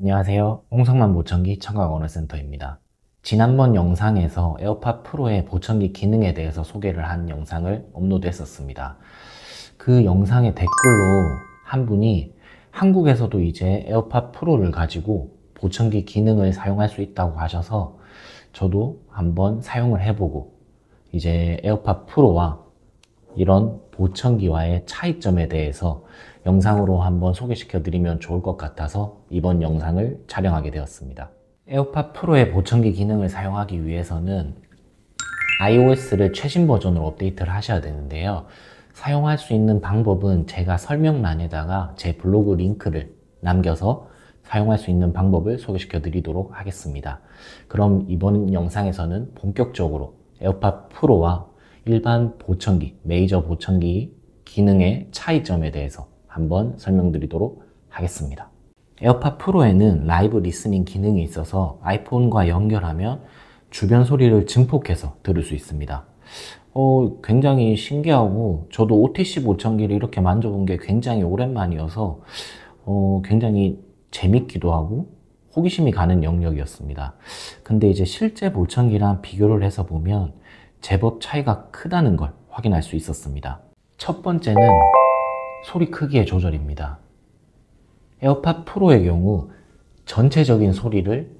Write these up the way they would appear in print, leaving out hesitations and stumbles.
안녕하세요. 홍성만 보청기 청각언어센터입니다. 지난번 영상에서 에어팟 프로의 보청기 기능에 대해서 소개를 한 영상을 업로드했었습니다. 그 영상의 댓글로 한 분이 한국에서도 이제 에어팟 프로를 가지고 보청기 기능을 사용할 수 있다고 하셔서 저도 한번 사용을 해보고 이제 에어팟 프로와 이런 보청기와의 차이점에 대해서 영상으로 한번 소개시켜 드리면 좋을 것 같아서 이번 영상을 촬영하게 되었습니다. 에어팟 프로의 보청기 기능을 사용하기 위해서는 iOS를 최신 버전으로 업데이트를 하셔야 되는데요. 사용할 수 있는 방법은 제가 설명란에다가 제 블로그 링크를 남겨서 사용할 수 있는 방법을 소개시켜 드리도록 하겠습니다. 그럼 이번 영상에서는 본격적으로 에어팟 프로와 일반 보청기, 메이저 보청기 기능의 차이점에 대해서 한번 설명드리도록 하겠습니다. 에어팟 프로에는 라이브 리스닝 기능이 있어서 아이폰과 연결하면 주변 소리를 증폭해서 들을 수 있습니다. 굉장히 신기하고 저도 OTC 보청기를 이렇게 만져본 게 굉장히 오랜만이어서 굉장히 재밌기도 하고 호기심이 가는 영역이었습니다. 근데 이제 실제 보청기랑 비교를 해서 보면 제법 차이가 크다는 걸 확인할 수 있었습니다. 첫 번째는 소리 크기의 조절입니다. 에어팟 프로의 경우 전체적인 소리를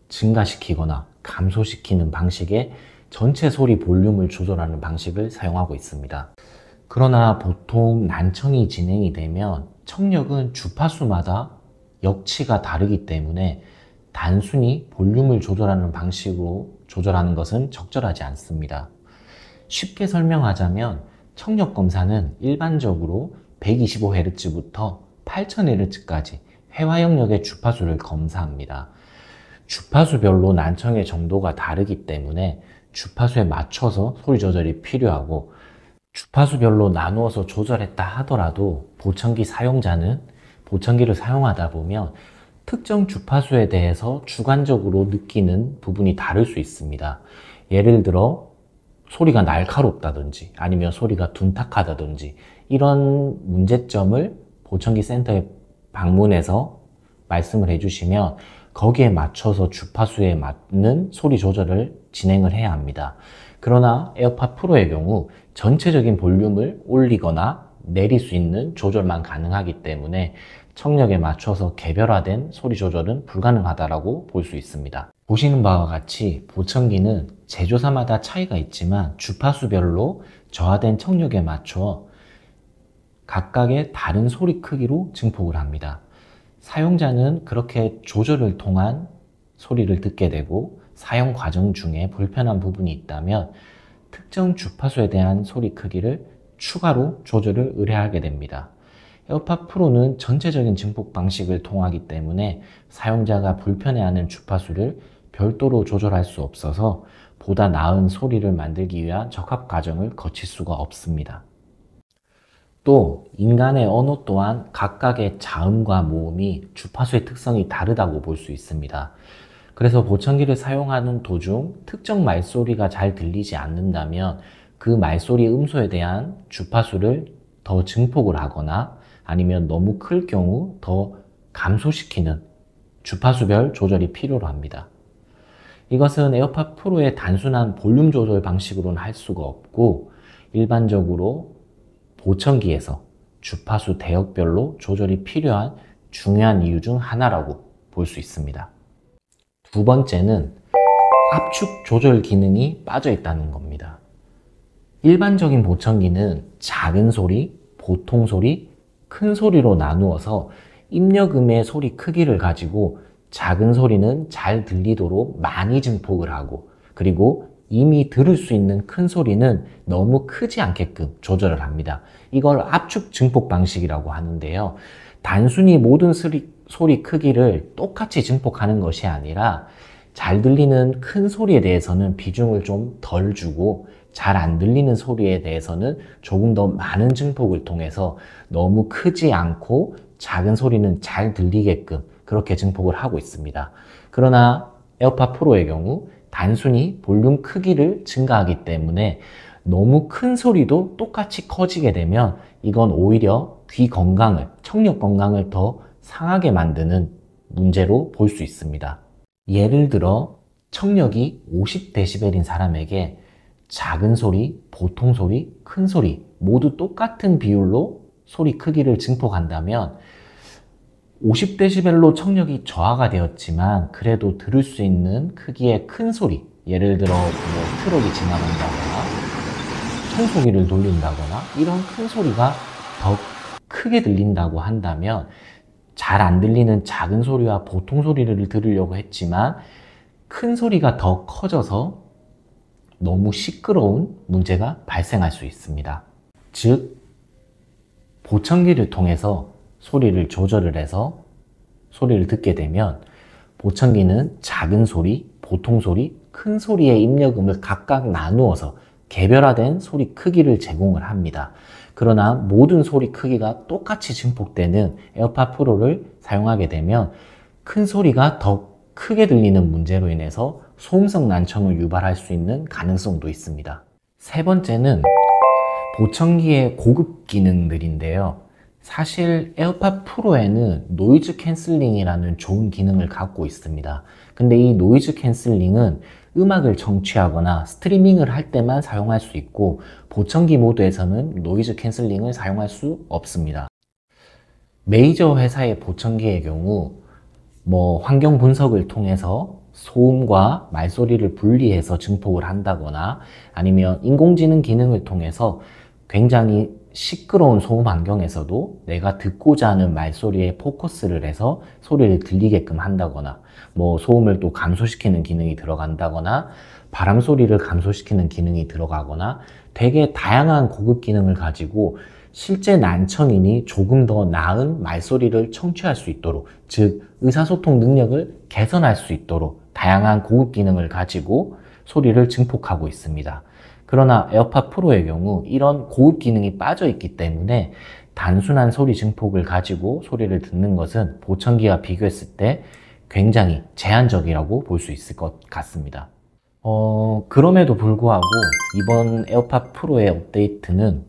증가시키거나 감소시키는 방식의 전체 소리 볼륨을 조절하는 방식을 사용하고 있습니다. 그러나 보통 난청이 진행이 되면 청력은 주파수마다 역치가 다르기 때문에 단순히 볼륨을 조절하는 방식으로 조절하는 것은 적절하지 않습니다. 쉽게 설명하자면 청력 검사는 일반적으로 125Hz부터 8000Hz까지 회화 영역의 주파수를 검사합니다. 주파수별로 난청의 정도가 다르기 때문에 주파수에 맞춰서 소리 조절이 필요하고, 주파수별로 나누어서 조절했다 하더라도 보청기 사용자는 보청기를 사용하다 보면 특정 주파수에 대해서 주관적으로 느끼는 부분이 다를 수 있습니다. 예를 들어 소리가 날카롭다든지 아니면 소리가 둔탁하다든지 이런 문제점을 보청기 센터에 방문해서 말씀을 해주시면 거기에 맞춰서 주파수에 맞는 소리 조절을 진행을 해야 합니다. 그러나 에어팟 프로의 경우 전체적인 볼륨을 올리거나 내릴 수 있는 조절만 가능하기 때문에 청력에 맞춰서 개별화된 소리 조절은 불가능하다고 볼 수 있습니다. 보시는 바와 같이 보청기는 제조사마다 차이가 있지만 주파수별로 저하된 청력에 맞춰 각각의 다른 소리 크기로 증폭을 합니다. 사용자는 그렇게 조절을 통한 소리를 듣게 되고, 사용 과정 중에 불편한 부분이 있다면 특정 주파수에 대한 소리 크기를 추가로 조절을 의뢰하게 됩니다. 에어팟 프로는 전체적인 증폭 방식을 통하기 때문에 사용자가 불편해하는 주파수를 별도로 조절할 수 없어서 보다 나은 소리를 만들기 위한 적합 과정을 거칠 수가 없습니다. 또 인간의 언어 또한 각각의 자음과 모음이 주파수의 특성이 다르다고 볼 수 있습니다. 그래서 보청기를 사용하는 도중 특정 말소리가 잘 들리지 않는다면 그 말소리 음소에 대한 주파수를 더 증폭을 하거나 아니면 너무 클 경우 더 감소시키는 주파수별 조절이 필요로 합니다. 이것은 에어팟 프로의 단순한 볼륨 조절 방식으로는 할 수가 없고, 일반적으로 보청기에서 주파수 대역별로 조절이 필요한 중요한 이유 중 하나라고 볼 수 있습니다. 두 번째는 압축 조절 기능이 빠져 있다는 겁니다. 일반적인 보청기는 작은 소리, 보통 소리, 큰 소리로 나누어서 입력음의 소리 크기를 가지고 작은 소리는 잘 들리도록 많이 증폭을 하고, 그리고 이미 들을 수 있는 큰 소리는 너무 크지 않게끔 조절을 합니다. 이걸 압축 증폭 방식이라고 하는데요. 단순히 모든 소리 크기를 똑같이 증폭하는 것이 아니라 잘 들리는 큰 소리에 대해서는 비중을 좀 덜 주고, 잘 안 들리는 소리에 대해서는 조금 더 많은 증폭을 통해서 너무 크지 않고 작은 소리는 잘 들리게끔 그렇게 증폭을 하고 있습니다. 그러나 에어팟 프로의 경우 단순히 볼륨 크기를 증가하기 때문에 너무 큰 소리도 똑같이 커지게 되면 이건 오히려 귀 건강을, 청력 건강을 더 상하게 만드는 문제로 볼 수 있습니다. 예를 들어 청력이 50dB인 사람에게 작은 소리, 보통 소리, 큰 소리 모두 똑같은 비율로 소리 크기를 증폭한다면 50dB로 청력이 저하가 되었지만 그래도 들을 수 있는 크기의 큰 소리, 예를 들어 트럭이 지나간다거나 청소기를 돌린다거나 이런 큰 소리가 더 크게 들린다고 한다면 잘 안 들리는 작은 소리와 보통 소리를 들으려고 했지만 큰 소리가 더 커져서 너무 시끄러운 문제가 발생할 수 있습니다. 즉, 보청기를 통해서 소리를 조절을 해서 소리를 듣게 되면 보청기는 작은 소리, 보통 소리, 큰 소리의 입력음을 각각 나누어서 개별화된 소리 크기를 제공을 합니다. 그러나 모든 소리 크기가 똑같이 증폭되는 에어팟 프로를 사용하게 되면 큰 소리가 더 크게 들리는 문제로 인해서 소음성 난청을 유발할 수 있는 가능성도 있습니다. 세 번째는 보청기의 고급 기능들인데요. 사실 에어팟 프로에는 노이즈 캔슬링이라는 좋은 기능을 갖고 있습니다. 근데 이 노이즈 캔슬링은 음악을 청취하거나 스트리밍을 할 때만 사용할 수 있고 보청기 모드에서는 노이즈 캔슬링을 사용할 수 없습니다. 메이저 회사의 보청기의 경우 환경 분석을 통해서 소음과 말소리를 분리해서 증폭을 한다거나 아니면 인공지능 기능을 통해서 굉장히 시끄러운 소음 환경에서도 내가 듣고자 하는 말소리에 포커스를 해서 소리를 들리게끔 한다거나 소음을 또 감소시키는 기능이 들어간다거나 바람 소리를 감소시키는 기능이 들어가거나 되게 다양한 고급 기능을 가지고 실제 난청인이 조금 더 나은 말소리를 청취할 수 있도록, 즉 의사소통 능력을 개선할 수 있도록 다양한 고급 기능을 가지고 소리를 증폭하고 있습니다. 그러나 에어팟 프로의 경우 이런 고급 기능이 빠져 있기 때문에 단순한 소리 증폭을 가지고 소리를 듣는 것은 보청기와 비교했을 때 굉장히 제한적이라고 볼 수 있을 것 같습니다. 그럼에도 불구하고 이번 에어팟 프로의 업데이트는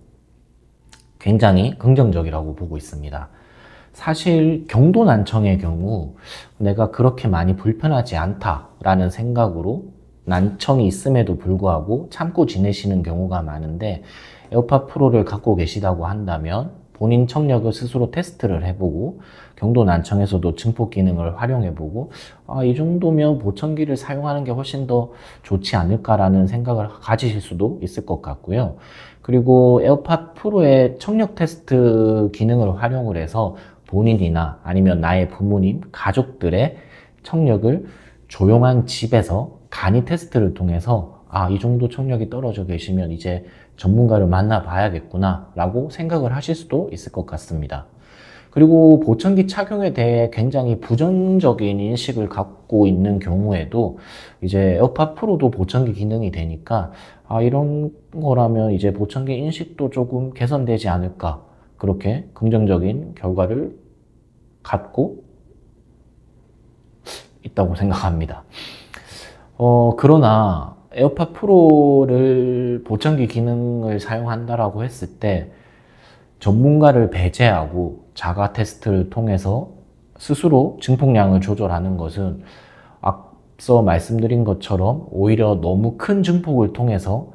굉장히 긍정적이라고 보고 있습니다. 사실 경도 난청의 경우 내가 그렇게 많이 불편하지 않다라는 생각으로 난청이 있음에도 불구하고 참고 지내시는 경우가 많은데 에어팟 프로를 갖고 계시다고 한다면 본인 청력을 스스로 테스트를 해보고 경도 난청에서도 증폭 기능을 활용해보고 이 정도면 보청기를 사용하는 게 훨씬 더 좋지 않을까라는 생각을 가지실 수도 있을 것 같고요. 그리고 에어팟 프로의 청력 테스트 기능을 활용을 해서 본인이나 아니면 나의 부모님, 가족들의 청력을 조용한 집에서 간이 테스트를 통해서 이 정도 청력이 떨어져 계시면 이제 전문가를 만나봐야겠구나 라고 생각을 하실 수도 있을 것 같습니다. 그리고 보청기 착용에 대해 굉장히 부정적인 인식을 갖고 있는 경우에도 이제 에어팟 프로도 보청기 기능이 되니까 이런 거라면 이제 보청기 인식도 조금 개선되지 않을까, 그렇게 긍정적인 결과를 갖고 있다고 생각합니다. 그러나 에어팟 프로를 보청기 기능을 사용한다라고 했을 때 전문가를 배제하고 자가 테스트를 통해서 스스로 증폭량을 조절하는 것은 앞서 말씀드린 것처럼 오히려 너무 큰 증폭을 통해서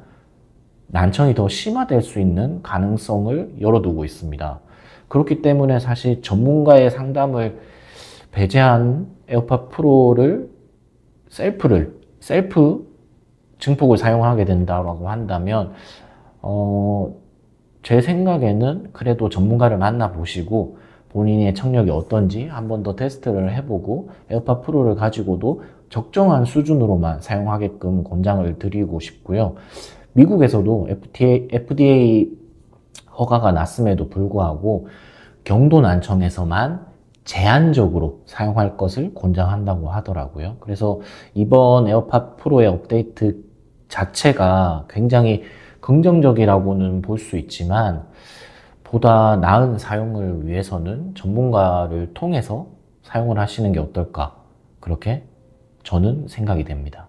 난청이 더 심화될 수 있는 가능성을 열어두고 있습니다. 그렇기 때문에 사실 전문가의 상담을 배제한 에어팟 프로를 셀프 증폭을 사용하게 된다고 한다면 제 생각에는 그래도 전문가를 만나보시고 본인의 청력이 어떤지 한 번 더 테스트를 해보고 에어팟 프로를 가지고도 적정한 수준으로만 사용하게끔 권장을 드리고 싶고요. 미국에서도 FDA 허가가 났음에도 불구하고 경도 난청에서만 제한적으로 사용할 것을 권장한다고 하더라고요. 그래서 이번 에어팟 프로의 업데이트 자체가 굉장히 긍정적이라고는 볼 수 있지만 보다 나은 사용을 위해서는 전문가를 통해서 사용을 하시는 게 어떨까, 그렇게 저는 생각이 됩니다.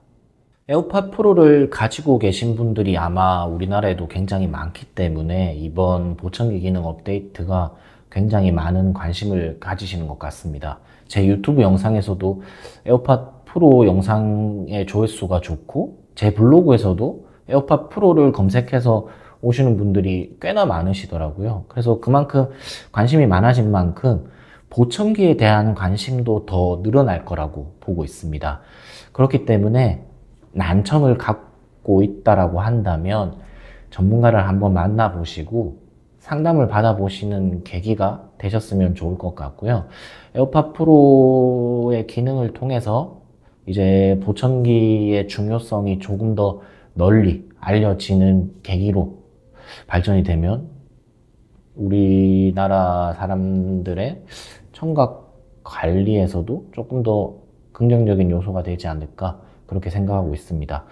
에어팟 프로를 가지고 계신 분들이 아마 우리나라에도 굉장히 많기 때문에 이번 보청기 기능 업데이트가 굉장히 많은 관심을 가지시는 것 같습니다. 제 유튜브 영상에서도 에어팟 프로 영상의 조회수가 좋고, 제 블로그에서도 에어팟 프로를 검색해서 오시는 분들이 꽤나 많으시더라고요. 그래서 그만큼 관심이 많아진 만큼 보청기에 대한 관심도 더 늘어날 거라고 보고 있습니다. 그렇기 때문에 난청을 갖고 있다라고 한다면 전문가를 한번 만나보시고 상담을 받아보시는 계기가 되셨으면 좋을 것 같고요. 에어팟 프로의 기능을 통해서 이제 보청기의 중요성이 조금 더 널리 알려지는 계기로 발전이 되면 우리나라 사람들의 청각 관리에서도 조금 더 긍정적인 요소가 되지 않을까 그렇게 생각하고 있습니다.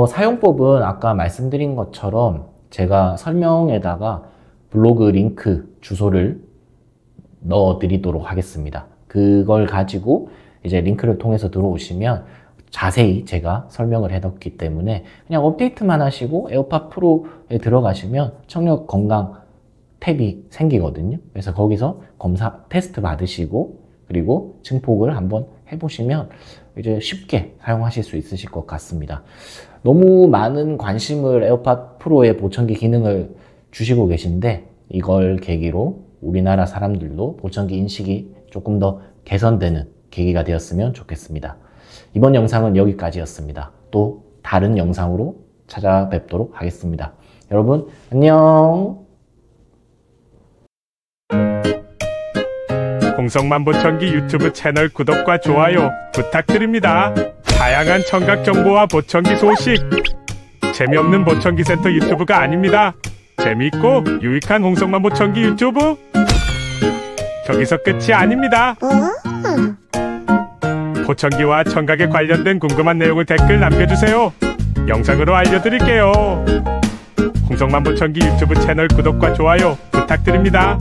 사용법은 아까 말씀드린 것처럼 제가 설명에다가 블로그 링크 주소를 넣어 드리도록 하겠습니다. 그걸 가지고 이제 링크를 통해서 들어오시면 자세히 제가 설명을 해뒀기 때문에 그냥 업데이트만 하시고 에어팟 프로에 들어가시면 청력 건강 탭이 생기거든요. 그래서 거기서 검사 테스트 받으시고 그리고 증폭을 한번 해보시면 이제 쉽게 사용하실 수 있으실 것 같습니다. 너무 많은 관심을 에어팟 프로의 보청기 기능을 주시고 계신데 이걸 계기로 우리나라 사람들도 보청기 인식이 조금 더 개선되는 계기가 되었으면 좋겠습니다. 이번 영상은 여기까지였습니다. 또 다른 영상으로 찾아뵙도록 하겠습니다. 여러분 안녕. 홍성만 보청기 유튜브 채널 구독과 좋아요 부탁드립니다. 다양한 청각 정보와 보청기 소식, 재미없는 보청기 센터 유튜브가 아닙니다. 재미있고 유익한 홍성만 보청기 유튜브, 저기서 끝이 아닙니다. 보청기와 청각에 관련된 궁금한 내용을 댓글 남겨주세요. 영상으로 알려드릴게요. 홍성만 보청기 유튜브 채널 구독과 좋아요 부탁드립니다.